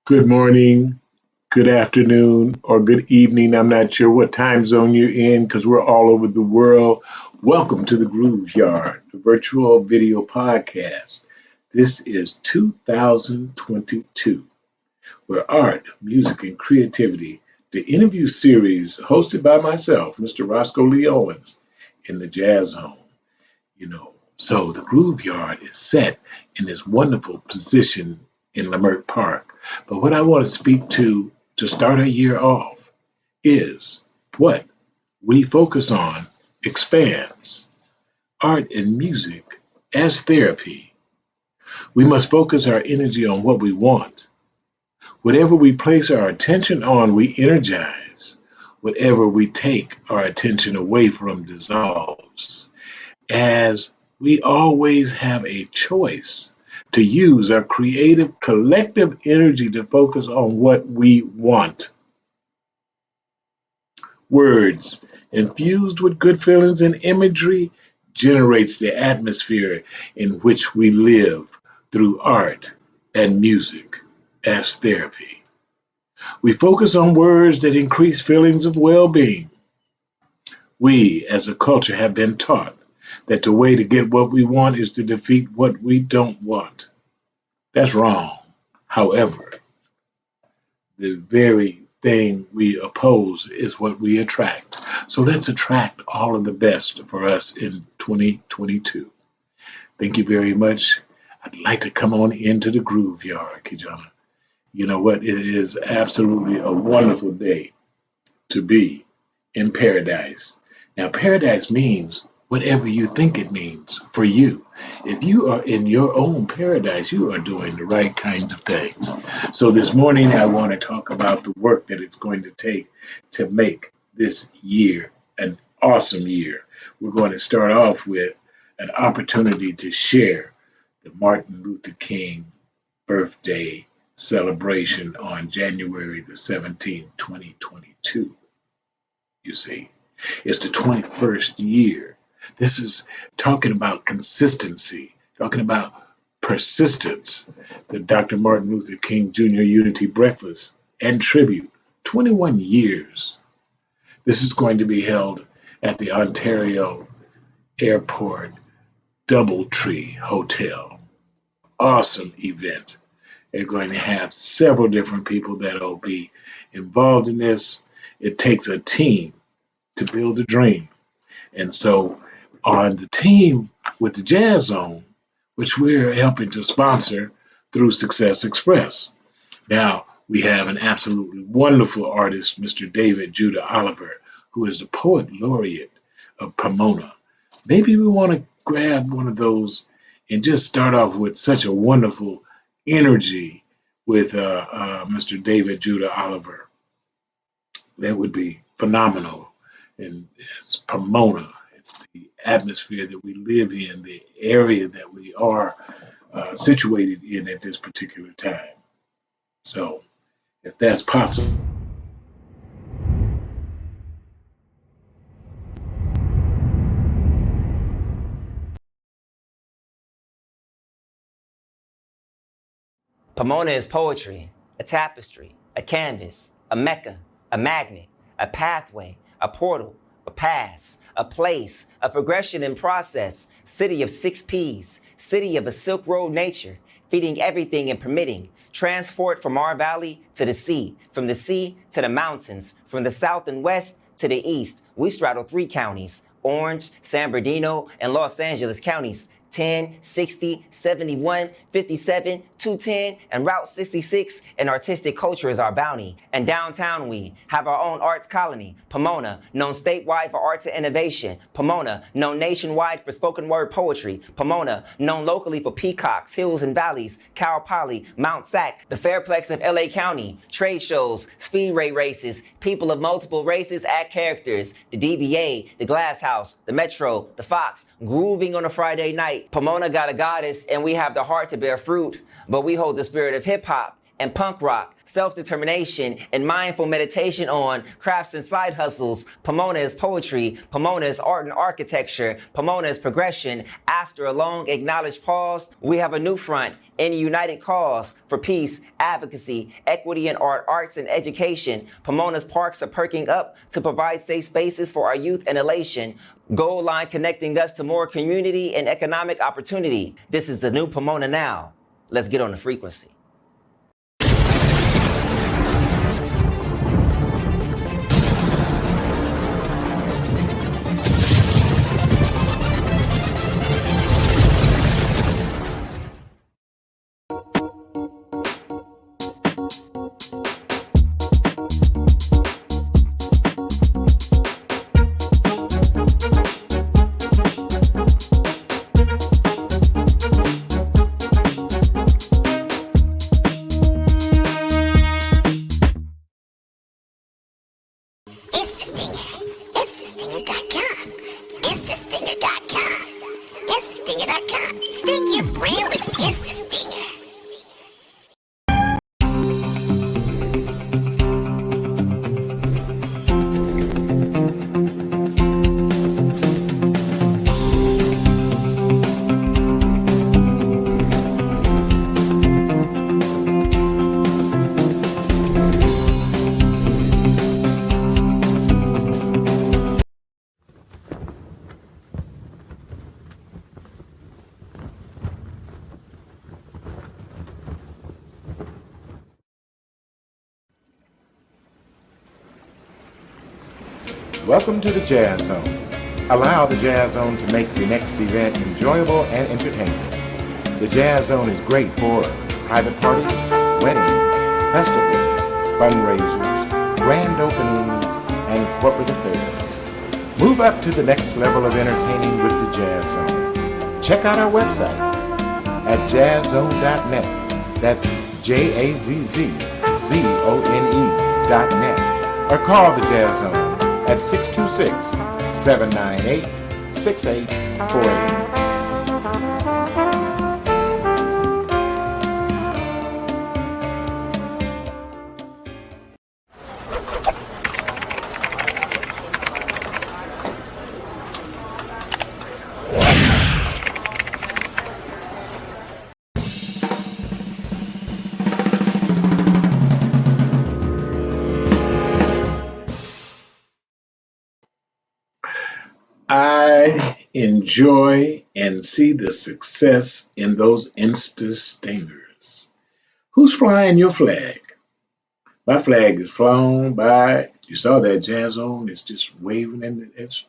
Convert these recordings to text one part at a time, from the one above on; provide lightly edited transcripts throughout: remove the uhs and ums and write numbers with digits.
Good morning, good afternoon, or good evening. I'm not sure what time zone you're in because we're all over the world. Welcome to the Groove Yard, the virtual video podcast. This is 2022, where art, music, and creativity, the interview series hosted by myself, Mr. Roscoe Lee Owens, in the Jazz Home. So the Groove Yard is set in this wonderful position in Leimert Park. But what I want to speak to start our year off is what we focus on expands art and music as therapy. We must focus our energy on what we want. Whatever we place our attention on, we energize. Whatever we take our attention away from dissolves. As we always have a choice to use our creative collective energy to focus on what we want. Words infused with good feelings and imagery generates the atmosphere in which we live through art and music as therapy. We focus on words that increase feelings of well-being. We as a culture have been taught that the way to get what we want is to defeat what we don't want. That's wrong. However, the very thing we oppose is what we attract. So let's attract all of the best for us in 2022. Thank you very much. I'd like to come on into the Groove Yard, Kijana. You know what? It is absolutely a wonderful day to be in paradise. Now, paradise means whatever you think it means for you. If you are in your own paradise, you are doing the right kinds of things. So this morning, I want to talk about the work that it's going to take to make this year an awesome year. We're going to start off with an opportunity to share the Martin Luther King birthday celebration on January the 17th, 2022. You see, it's the 21st year. This is talking about consistency, talking about persistence. The Dr. Martin Luther King Jr. Unity Breakfast and Tribute, 21 years. This is going to be held at the Ontario Airport Doubletree Hotel. Awesome event. They're going to have several different people that will be involved in this. It takes a team to build a dream. And so on the team with the Jazz Zone, which we're helping to sponsor through Success Express. Now, we have an absolutely wonderful artist, Mr. David Judah Oliver, who is the poet laureate of Pomona. Maybe we want to grab one of those and just start off with such a wonderful energy with Mr. David Judah Oliver. That would be phenomenal. And it's Pomona. It's the atmosphere that we live in, the area that we are situated in at this particular time. So, if that's possible. Pomona is poetry, a tapestry, a canvas, a mecca, a magnet, a pathway, a portal, a pass, a place, a progression in process, city of 6 P's, city of a Silk Road nature, feeding everything and permitting, transport from our valley to the sea, from the sea to the mountains, from the south and west to the east. We straddle 3 counties, Orange, San Bernardino, and Los Angeles counties, 10, 60, 71, 57, 210, and Route 66, and artistic culture is our bounty. And downtown we have our own arts colony, Pomona, known statewide for arts and innovation. Pomona, known nationwide for spoken word poetry. Pomona, known locally for peacocks, hills and valleys, Cal Poly, Mount Sac, the Fairplex of LA County, trade shows, speedway races, people of multiple races act characters, the DBA, the Glass House, the Metro, the Fox, grooving on a Friday night. Pomona got a goddess and we have the heart to bear fruit, but we hold the spirit of hip hop and punk rock, self-determination, and mindful meditation on crafts and side hustles. Pomona is poetry. Pomona is art and architecture. Pomona is progression. After a long acknowledged pause, we have a new front in a united cause for peace, advocacy, equity in art, arts, and education. Pomona's parks are perking up to provide safe spaces for our youth and elation. Goal line connecting us to more community and economic opportunity. This is the new Pomona now. Let's get on the frequency. Welcome to the Jazz Zone. Allow the Jazz Zone to make the next event enjoyable and entertaining. The Jazz Zone is great for private parties, weddings, festivals, fundraisers, grand openings, and corporate affairs. Move up to the next level of entertaining with the Jazz Zone. Check out our website at jazzzone.net. That's JAZZZONE.net. Or call the Jazz Zone at 626-798-6848. I enjoy and see the success in those Insta stingers. Who's flying your flag? My flag is flown by. You saw that jazz on? It's just waving, and that's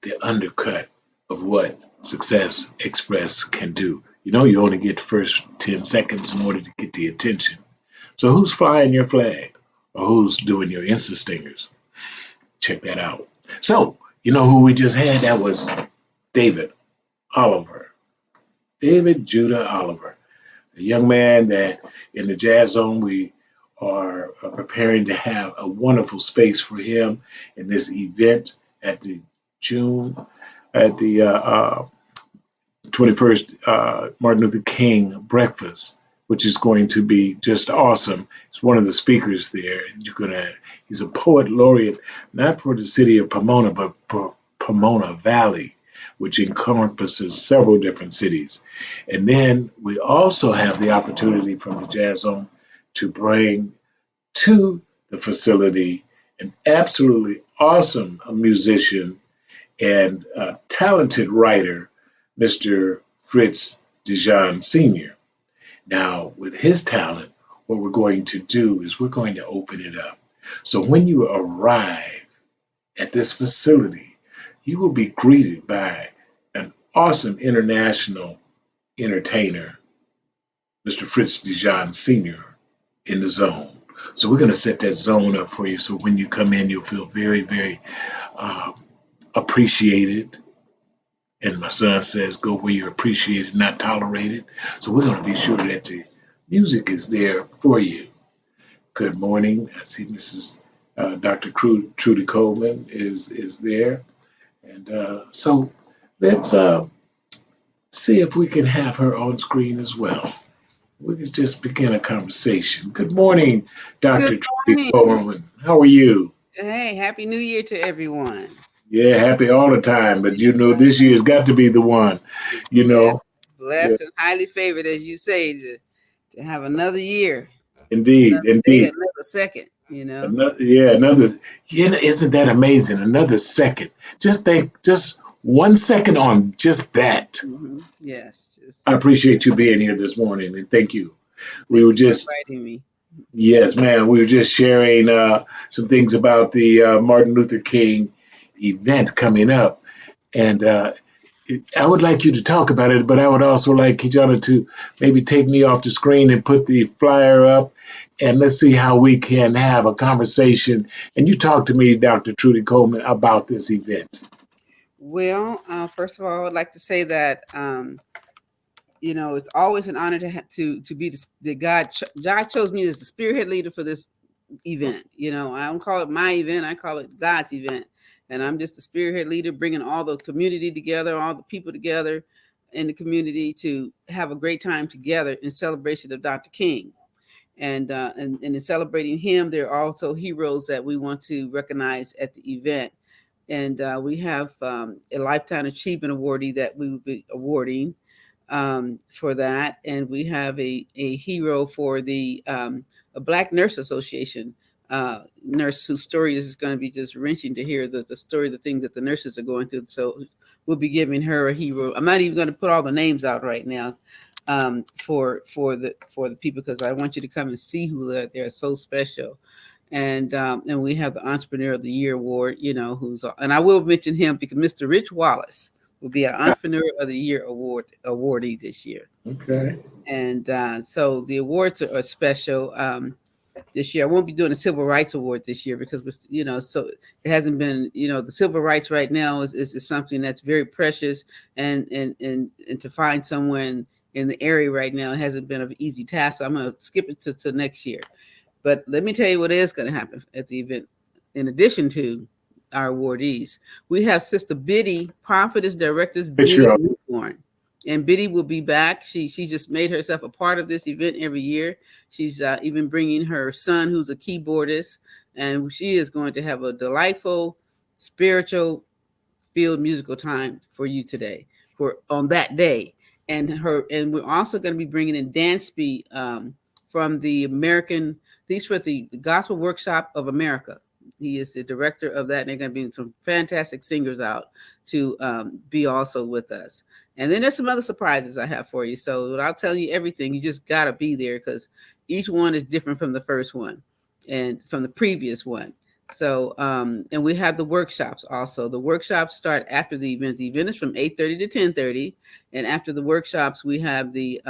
the undercut of what Success Express can do. You know, you only get the first 10 seconds in order to get the attention. So who's flying your flag, or who's doing your Insta stingers? Check that out. So, you know who we just had? That was David Oliver. David Judah Oliver, a young man that in the Jazz Zone we are preparing to have a wonderful space for him in this event at the 21st Martin Luther King breakfast, which is going to be just awesome. He's one of the speakers there. He's a poet laureate, not for the city of Pomona, but for Pomona Valley, which encompasses several different cities. And then we also have the opportunity from the Jazz Zone to bring to the facility an absolutely awesome musician and talented writer, Mr. Fritz Dijon Sr. Now, with his talent, what we're going to do is we're going to open it up. So when you arrive at this facility, you will be greeted by an awesome international entertainer, Mr. Fritz Dijon Sr. in the zone. So we're going to set that zone up for you so when you come in, you'll feel very, very appreciated. And my son says, go where you're appreciated, not tolerated. So we're going to be sure that the music is there for you. Good morning. I see Mrs. Dr. Trudy Coleman is there. And so let's see if we can have her on screen as well. we could just begin a conversation. Good morning, Dr. Good Trudy morning. Coleman. How are you? Hey, happy New Year to everyone. Yeah, happy all the time, but this year's got to be the one, you Yes, know. Yeah, blessed and highly favored, as you say, to have another year, indeed, another day, indeed. another second. Another, isn't that amazing? Another second. Just think, just 1 second on just that. Yes, I appreciate you being here this morning, and thank you. We thank were you for just inviting me. Yes, man. We were just sharing some things about the Martin Luther King event coming up. And I would like you to talk about it, but I would also like Kijana to maybe take me off the screen and put the flyer up. And let's see how we can have a conversation. And you talk to me, Dr. Trudy Coleman, about this event. Well, first of all, I'd like to say that it's always an honor to be the God chose me as the spearhead leader for this event. I don't call it my event; I call it God's event. And I'm just the spearhead leader, bringing all the community together, all the people together in the community to have a great time together in celebration of Dr. King. And in celebrating him, there are also heroes that we want to recognize at the event. And we have a Lifetime Achievement Awardee that we will be awarding for that. And we have a hero for the a Black Nurse Association nurse whose story is going to be just wrenching to hear the story, the things that the nurses are going through. So we'll be giving her a hero. I'm not even going to put all the names out right now for the people, because I want you to come and see who they're so special. And we have the Entrepreneur of the Year award, and I will mention him because Mr. Rich Wallace will be our Entrepreneur of the Year awardee this year. Okay. And so the awards are special this year. I won't be doing a Civil Rights Award this year because so it hasn't been, the civil rights right now is something that's very precious, and to find someone in the area right now hasn't been an easy task. So I'm going to skip it to next year. But let me tell you what is going to happen at the event. In addition to our awardees, we have Sister Biddy, Prophetess Directors Biddy Newborn. And Biddy will be back. She just made herself a part of this event every year. She's even bringing her son, who's a keyboardist, and she is going to have a delightful, spiritual filled musical time for you today, on that day. And we're also going to be bringing in Dan Spee from the Gospel Workshop of America. He is the director of that, and they're going to be some fantastic singers out to be also with us. And then there's some other surprises I have for you. So without telling you everything, you just got to be there, because each one is different from the first one and from the previous one. So, and we have the workshops also. The workshops start after the event. The event is from 8:30 to 10:30. And after the workshops, we have the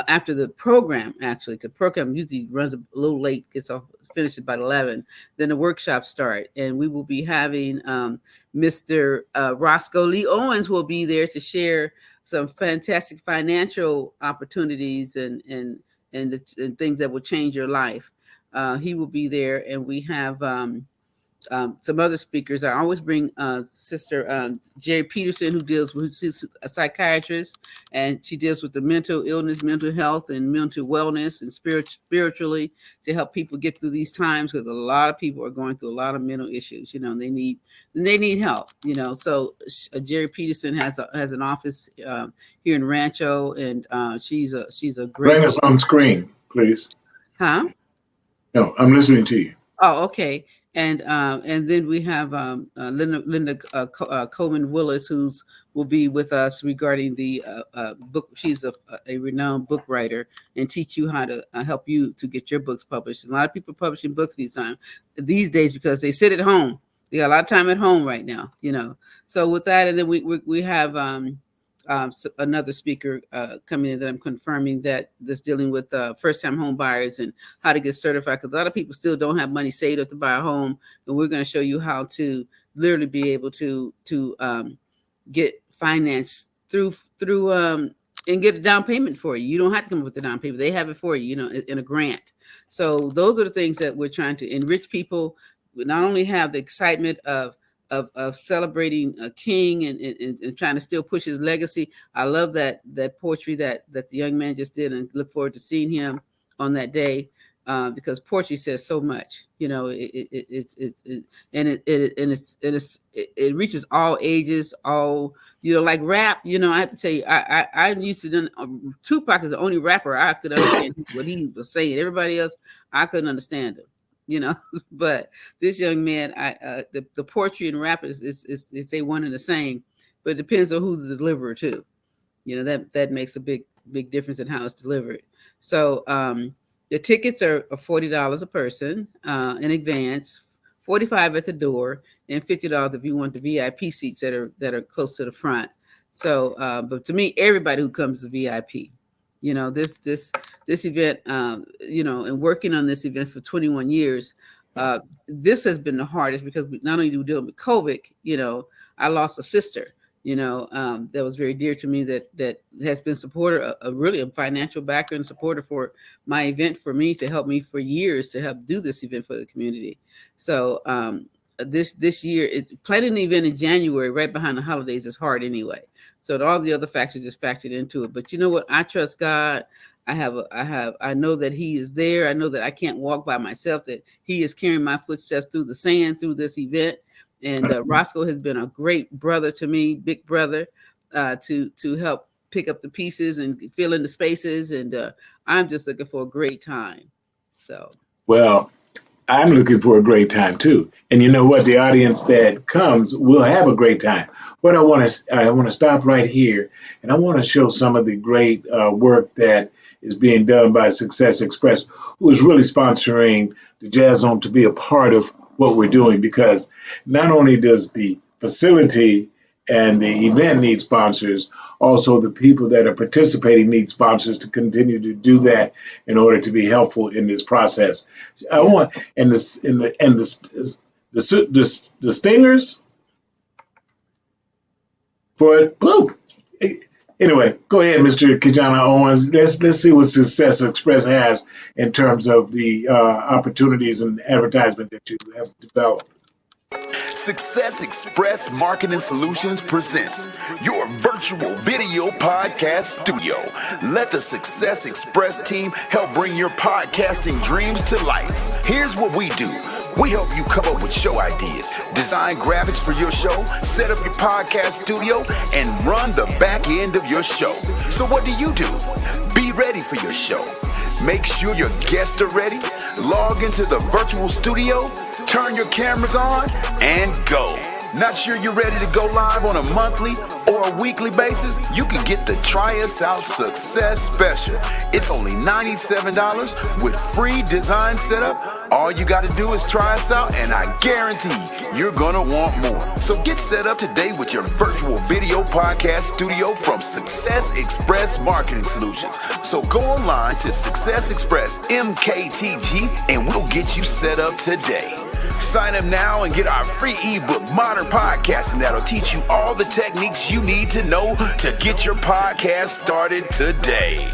after the program, actually, the program usually runs a little late, gets off, finishes about 11. Then the workshops start, and we will be having Mr. Roscoe Lee Owens will be there to share some fantastic financial opportunities and things that will change your life. He will be there, and we have some other speakers. I always bring Sister Jerry Peterson, who's a psychiatrist, and she deals with the mental illness, mental health, and mental wellness, and spiritually, to help people get through these times, because a lot of people are going through a lot of mental issues, and they need help. So Jerry Peterson has an office here in Rancho, and she's a great. Bring us on screen, please. Huh? No, I'm listening to you. Oh, okay. And then we have Linda Coleman Willis, will be with us regarding the book. She's a renowned book writer, and teach you how to help you to get your books published. A lot of people are publishing books these days because they sit at home. They got a lot of time at home right now, So with that, and then we have another speaker coming in that I'm confirming that's dealing with first-time home buyers and how to get certified, because a lot of people still don't have money saved up to buy a home, and we're going to show you how to literally be able to get financed through and get a down payment for you. You don't have to come up with the down payment; they have it for you, in a grant. So those are the things that we're trying to enrich people. We not only have the excitement of of celebrating a king and trying to still push his legacy. I love that poetry that the young man just did, and look forward to seeing him on that day. Because poetry says so much, it reaches all ages, all, like rap. I have to tell you, I used to do. Tupac is the only rapper I could understand what he was saying. Everybody else, I couldn't understand him, But this young man, the poetry and rap is they one and the same, but it depends on who's the deliverer too. That makes a big difference in how it's delivered. So the tickets are $40 a person in advance, $45 at the door, and $50 if you want the VIP seats that are close to the front. So, but to me, everybody who comes is VIP. This event, and working on this event for 21 years, this has been the hardest because not only do we deal with COVID, I lost a sister. That was very dear to me, that has been supporter, really a financial backer and supporter for my event, for me, to help me for years to help do this event for the community. So this year, planning an event in January right behind the holidays is hard anyway. So all the other factors just factored into it. But you know what? I trust God. I know that He is there. I know that I can't walk by myself, that He is carrying my footsteps through the sand through this event. And Roscoe has been a great brother to me, big brother, to help pick up the pieces and fill in the spaces. And I'm just looking for a great time. So, Well, I'm looking for a great time too. And you know what? The audience that comes will have a great time. What I want to stop right here, and I want to show some of the great work that is being done by Success Express, who is really sponsoring the Jazz Zone to be a part of what we're doing, because not only does the facility and the event need sponsors, also the people that are participating need sponsors to continue to do that in order to be helpful in this process. I want the stingers for it. Boop. Anyway, go ahead, Mr. Kijana Owens. Let's see what Success Express has in terms of the opportunities and advertisement that you have developed. Success Express Marketing Solutions presents your virtual video podcast studio. Let the Success Express team help bring your podcasting dreams to life. Here's what we do. We help you come up with show ideas, design graphics for your show, set up your podcast studio, and run the back end of your show. So what do? Be ready for your show. Make sure your guests are ready. Log into the virtual studio, turn your cameras on, and go. Not sure you're ready to go live on a monthly or a weekly basis? You can get the Try Us Out Success Special. It's only $97 with free design setup. All you got to do is try us out, and I guarantee you're going to want more. So get set up today with your virtual video podcast studio from Success Express Marketing Solutions. So go online to Success Express MKTG, and we'll get you set up today. Sign up now and get our free ebook, Modern Podcasting, that'll teach you all the techniques you need to know to get your podcast started today.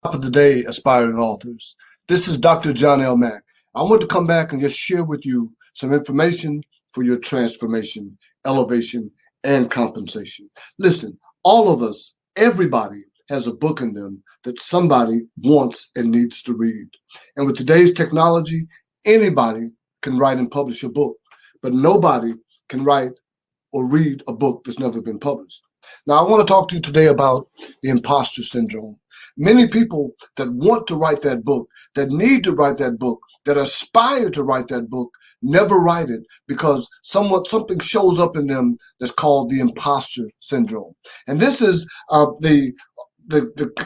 Of the day, aspiring authors. This is Dr. John L. Mack. I want to come back and just share with you some information for your transformation, elevation, and compensation. Listen, all of us, everybody has a book in them that somebody wants and needs to read. And with today's technology, anybody can write and publish a book, but nobody can write or read a book that's never been published. Now, I want to talk to you today about the imposter syndrome. Many people that want to write that book, that need to write that book, that aspire to write that book, never write it because something shows up in them that's called the imposter syndrome. And this is the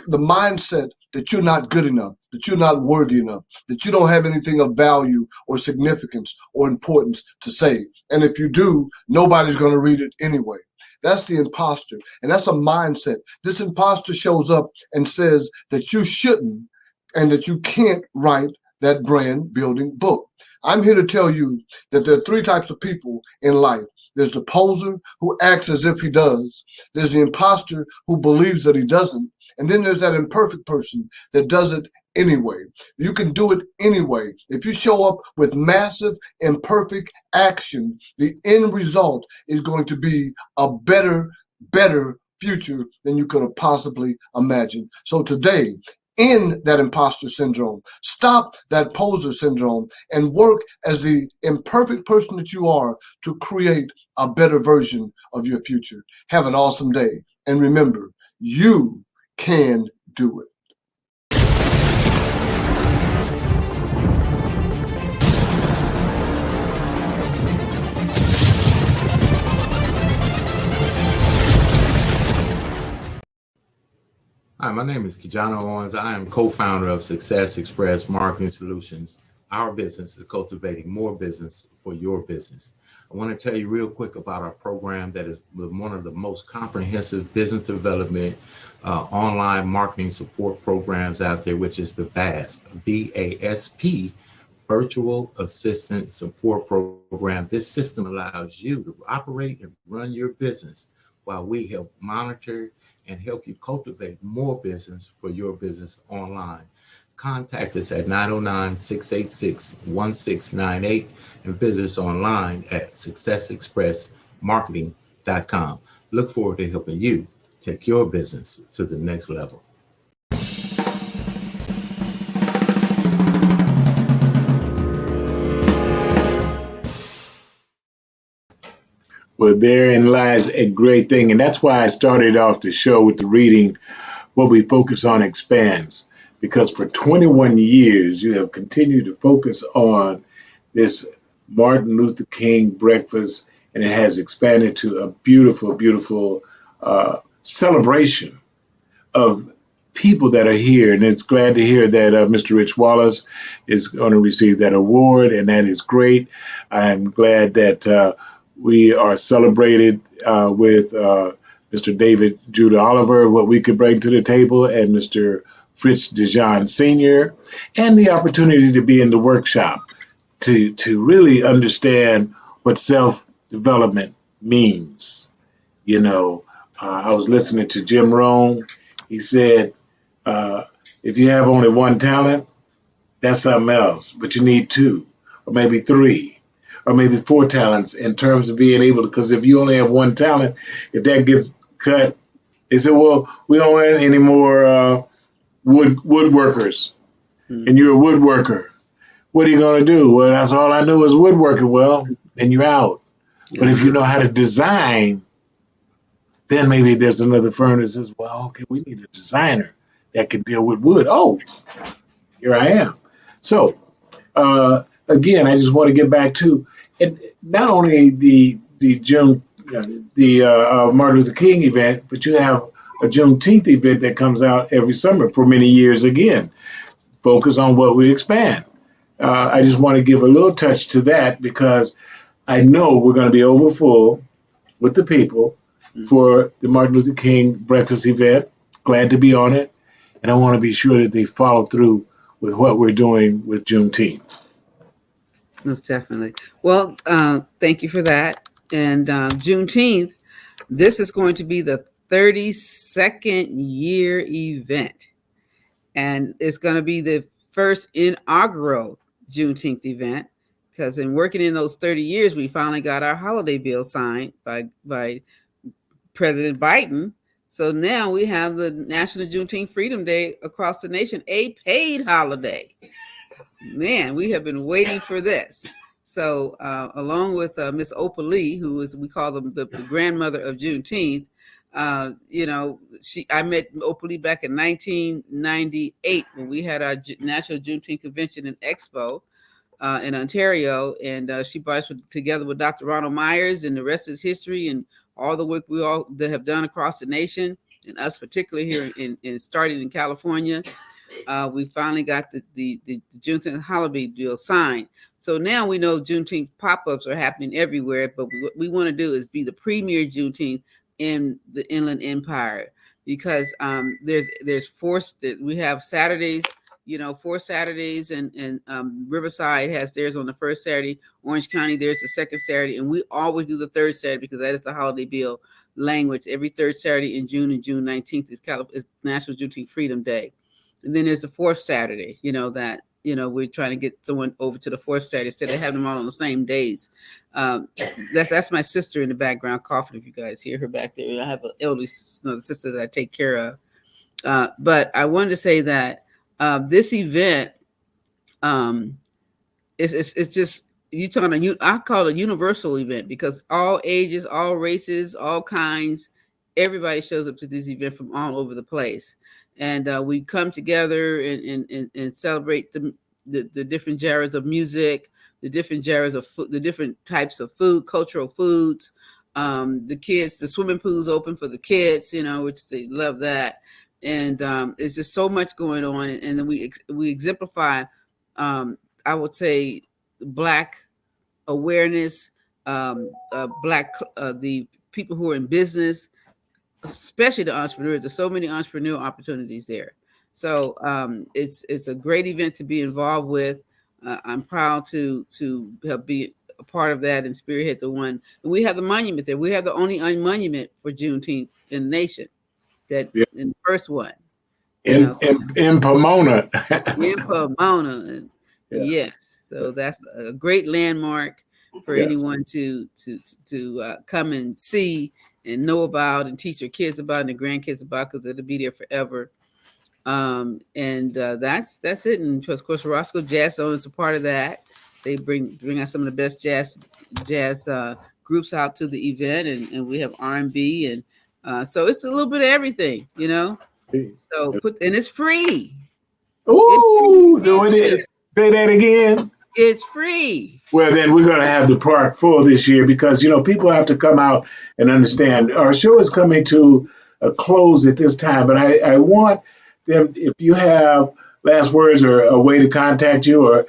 mindset that you're not good enough, that you're not worthy enough, that you don't have anything of value or significance or importance to say. And if you do, nobody's going to read it anyway. That's the imposter. And that's a mindset. This imposter shows up and says that you shouldn't and that you can't write that brand building book. I'm here to tell you that there are three types of people in life. There's the poser who acts as if he does. There's the imposter who believes that he doesn't. And then there's that imperfect person that does it anyway. You can do it anyway. If you show up with massive imperfect action, the end result is going to be a better future than you could have possibly imagined. So today, end that imposter syndrome, stop that poser syndrome, and work as the imperfect person that you are to create a better version of your future. Have an awesome day. And remember, you can do it. Hi, my name is Kijano Owens. I am co-founder of Success Express Marketing Solutions. Our business is cultivating more business for your business. I want to tell you real quick about our program that is one of the most comprehensive business development online marketing support programs out there, which is the VASP, VASP, Virtual Assistant Support Program. This system allows you to operate and run your business while we help monitor and help you cultivate more business for your business online. Contact us at 909-686-1698 and visit us online at successexpressmarketing.com. Look forward to helping you take your business to the next level. Well, therein lies a great thing. And that's why I started off the show with the reading, What We Focus on Expands. Because for 21 years, you have continued to focus on this Martin Luther King breakfast, and it has expanded to a beautiful, beautiful celebration of people that are here. And it's glad to hear that Mr. Rich Wallace is going to receive that award, and that is great. I'm glad that we are celebrated with Mr. David Judah Oliver, what we could bring to the table, and Mr. Fritz DeJean Sr., and the opportunity to be in the workshop to really understand what self-development means. You know, I was listening to Jim Rohn. He said, if you have only one talent, that's something else, but you need two, or maybe three, or maybe four talents in terms of being able to, because if you only have one talent, if that gets cut, they say, well, we don't want any more woodworkers, and you're a woodworker. What are you going to do? Well, that's all I knew is woodworking. Well, then you're out. But if you know how to design, then maybe there's another firm that says, well, okay, we need a designer that can deal with wood. Oh, here I am. So, again, I just want to get back to, and not only the Martin Luther King event, but you have a Juneteenth event that comes out every summer for many years again. Focus on what we expand. I just want to give a little touch to that because I know we're going to be over full with the people for the Martin Luther King breakfast event. Glad to be on it. And I want to be sure that they follow through with what we're doing with Juneteenth. Most definitely. Well, thank you for that. And Juneteenth, this is going to be the 32nd year event. And it's going to be the first inaugural Juneteenth event, because in working in those 30 years, we finally got our holiday bill signed by President Biden. So now we have the National Juneteenth Freedom Day across the nation, a paid holiday. Man, we have been waiting for this. So along with Miss Opal Lee, who is, we call them the grandmother of Juneteenth, I met Opal Lee back in 1998 when we had our National Juneteenth Convention and Expo in Ontario, and she brought us together with Dr. Ronald Myers, and the rest is history, and all the work we all that have done across the nation, and us particularly here in starting in California. we finally got the Juneteenth holiday deal signed. So now we know Juneteenth pop-ups are happening everywhere, but what we want to do is be the premier Juneteenth in the Inland Empire, because there's we have Saturdays, 4 Saturdays, and Riverside has theirs on the first Saturday. Orange County, there's the second Saturday, and we always do the third Saturday because that is the holiday bill language. Every third Saturday in June, and June 19th is National Juneteenth Freedom Day. And then there's the fourth Saturday, we're trying to get someone over to the fourth Saturday instead of having them all on the same days. That's my sister in the background coughing, if you guys hear her back there. I have an elderly sister that I take care of. But I wanted to say that this event, it's just, I call it a universal event, because all ages, all races, all kinds, everybody shows up to this event from all over the place. And we come together and celebrate the different genres of music, the different genres of food, the different types of food, cultural foods. The kids, the swimming pool's open for the kids, which they love that. And it's just so much going on. And then we exemplify, I would say, Black awareness, the people who are in business, especially the entrepreneurs. There's so many entrepreneurial opportunities there. So it's a great event to be involved with. I'm proud to help be a part of that and spearhead the one. And we have the monument there. We have the only monument for Juneteenth in the nation, in the first one. In Pomona. In Pomona. Yes. So that's a great landmark for anyone to come and see and know about and teach your kids about and the grandkids about, because it'll be there forever. And that's it. And of course, Roscoe Jazz Zone is a part of that. They bring out some of the best jazz groups out to the event, and we have R&B, and so it's a little bit of everything, So and it's free. Ooh, say that again. It's free. Well, then we're going to have the park full this year, because, people have to come out and understand our show is coming to a close at this time. But I want them, if you have last words or a way to contact you, or,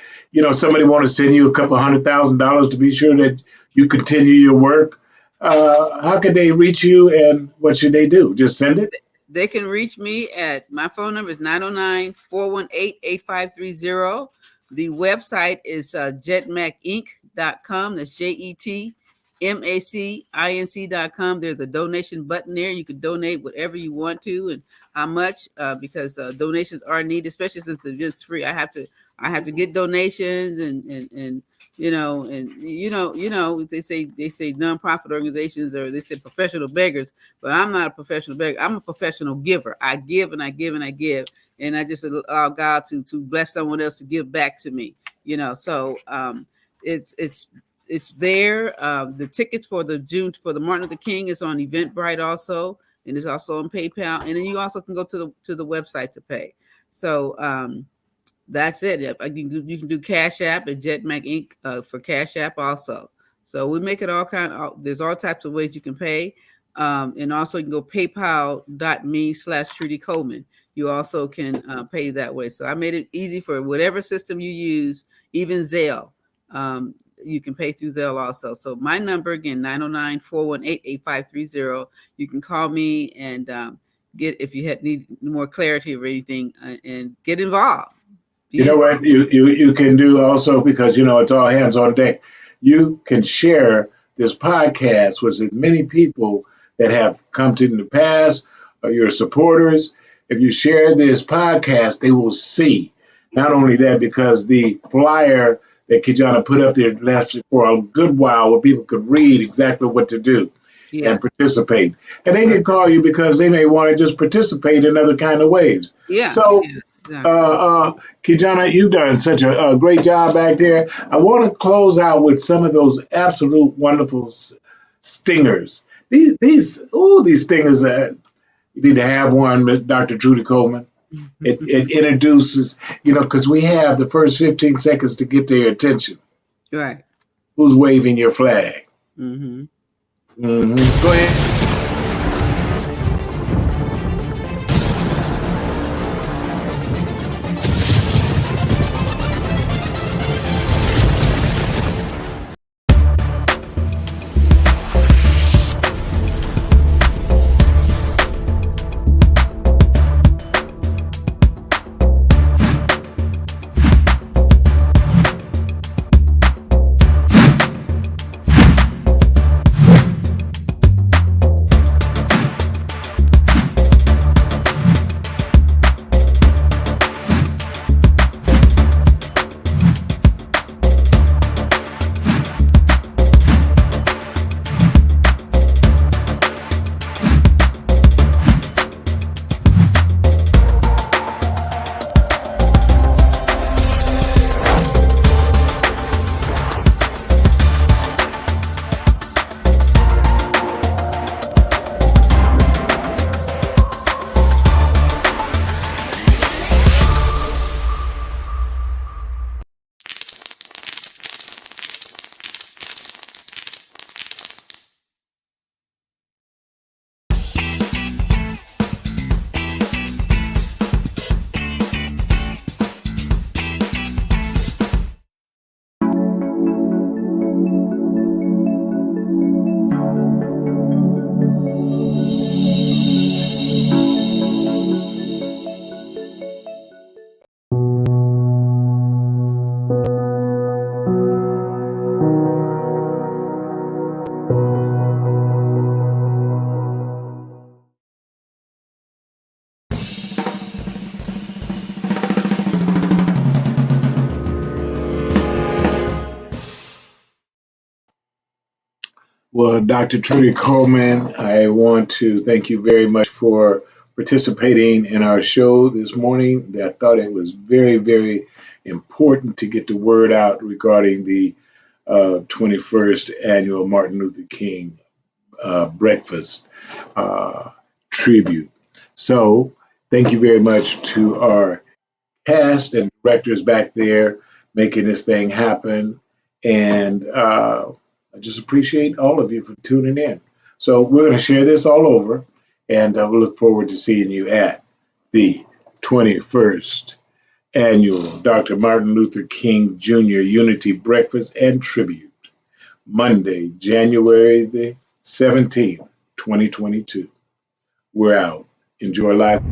somebody want to send you a couple $100,000 to be sure that you continue your work, how can they reach you, and what should they do? Just send it? They can reach me at, my phone number is 909-418-8530. The website is JETMACINC.com. That's JETMACINC.com. There's a donation button there. You can donate whatever you want to and how much, because donations are needed, especially since the event's free. I have to get donations and they say nonprofit organizations, or they say professional beggars, but I'm not a professional beggar. I'm a professional giver. I give and I give and I give, and I just allow God to bless someone else to give back to me. So it's there. The tickets for the Martin Luther King is on Eventbrite also, and it's also on PayPal, and then you also can go to the website to pay. So that's it. You can do Cash App at JETMAC Inc. For Cash App also. So we make it all there's all types of ways you can pay. And also you can go paypal.me/Trudy Coleman. You also can pay that way. So I made it easy for whatever system you use, even Zelle. You can pay through Zelle also. So my number again, 909-418-8530. You can call me and if you need more clarity or anything, and get involved. You know what you can do also, because it's all hands on deck. You can share this podcast with as many people that have come to in the past, or your supporters. If you share this podcast, they will see. Not only that, because the flyer that Kijana put up there lasted for a good while, where people could read exactly what to do and participate. And they can call you because they may want to just participate in other kind of ways. Yeah. So. Kijana, you've done such a great job back there. I want to close out with some of those absolute wonderful stingers. These stingers. You need to have one with Dr. Trudy Coleman. It introduces, because we have the first 15 seconds to get their attention. Right. Who's waving your flag? Mm-hmm. Mm-hmm. Go ahead. Well, Dr. Trudy Coleman, I want to thank you very much for participating in our show this morning. I thought it was very, very important to get the word out regarding the 21st annual Martin Luther King breakfast tribute. So, thank you very much to our cast and directors back there making this thing happen. And I just appreciate all of you for tuning in. So we're going to share this all over, and we'll look forward to seeing you at the 21st annual Dr. Martin Luther King Jr. Unity Breakfast and Tribute, Monday, January the 17th, 2022. We're out. Enjoy life.